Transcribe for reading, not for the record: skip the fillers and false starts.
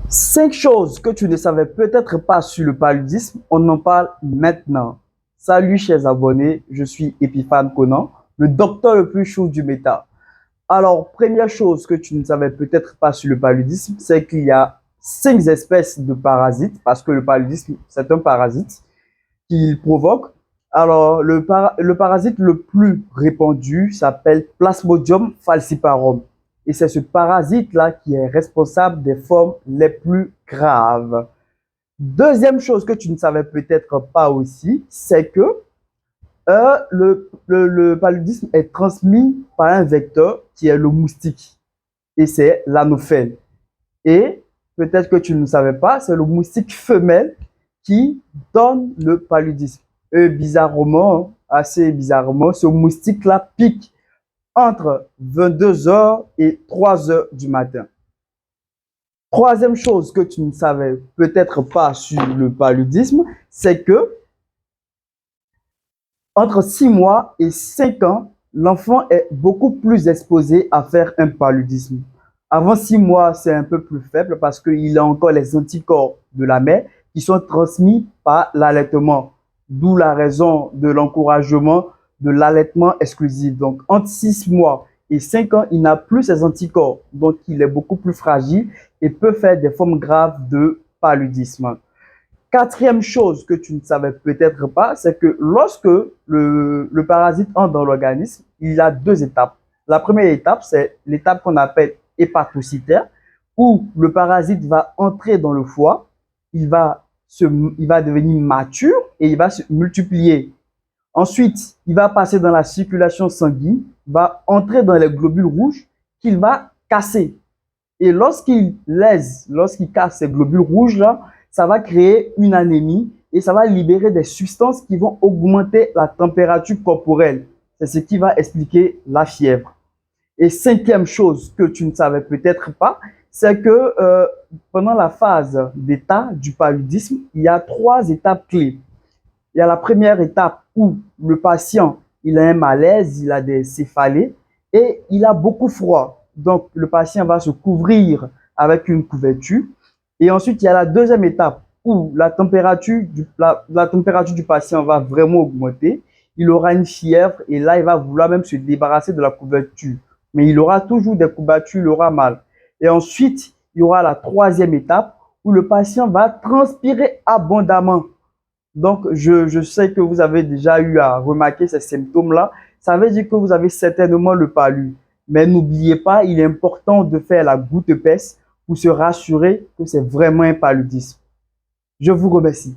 Cinq choses que tu ne savais peut-être pas sur le paludisme, on en parle maintenant. Salut chers abonnés, je suis Epiphane Conan, le docteur le plus chaud du méta. Alors, première chose que tu ne savais peut-être pas sur le paludisme, c'est qu'il y a cinq espèces de parasites, parce que le paludisme, c'est un parasite qu'il provoque. Alors, le parasite le plus répandu s'appelle Plasmodium falciparum. Et c'est ce parasite-là qui est responsable des formes les plus graves. Deuxième chose que tu ne savais peut-être pas aussi, c'est que le paludisme est transmis par un vecteur qui est le moustique. Et c'est l'anophèle. Et peut-être que tu ne savais pas, c'est le moustique femelle qui donne le paludisme. Et bizarrement, assez bizarrement, ce moustique-là pique entre 22h et 3h du matin. Troisième chose que tu ne savais peut-être pas sur le paludisme, c'est que entre 6 mois et 5 ans, l'enfant est beaucoup plus exposé à faire un paludisme. Avant 6 mois, c'est un peu plus faible parce qu'il a encore les anticorps de la mère qui sont transmis par l'allaitement. D'où la raison de l'encouragement de l'allaitement exclusif. Donc, entre 6 mois et 5 ans, il n'a plus ses anticorps. Donc, il est beaucoup plus fragile et peut faire des formes graves de paludisme. Quatrième chose que tu ne savais peut-être pas, c'est que lorsque le parasite entre dans l'organisme, il y a deux étapes. La première étape, c'est l'étape qu'on appelle hépatocytaire, où le parasite va entrer dans le foie, il va devenir mature et il va se multiplier. Ensuite, il va passer dans la circulation sanguine, va entrer dans les globules rouges qu'il va casser. Et lorsqu'il casse ces globules rouges-là, ça va créer une anémie et ça va libérer des substances qui vont augmenter la température corporelle. C'est ce qui va expliquer la fièvre. Et cinquième chose que tu ne savais peut-être pas, c'est que pendant la phase d'état du paludisme, il y a trois étapes clés. Il y a la première étape où le patient, il a un malaise, il a des céphalées et il a beaucoup froid. Donc, le patient va se couvrir avec une couverture. Et ensuite, il y a la deuxième étape où la température du patient va vraiment augmenter. Il aura une fièvre et là, il va vouloir même se débarrasser de la couverture. Mais il aura toujours des couvertures, il aura mal. Et ensuite, il y aura la troisième étape où le patient va transpirer abondamment. Donc, je sais que vous avez déjà eu à remarquer ces symptômes-là. Ça veut dire que vous avez certainement le palu. Mais n'oubliez pas, il est important de faire la goutte épaisse pour se rassurer que c'est vraiment un paludisme. Je vous remercie.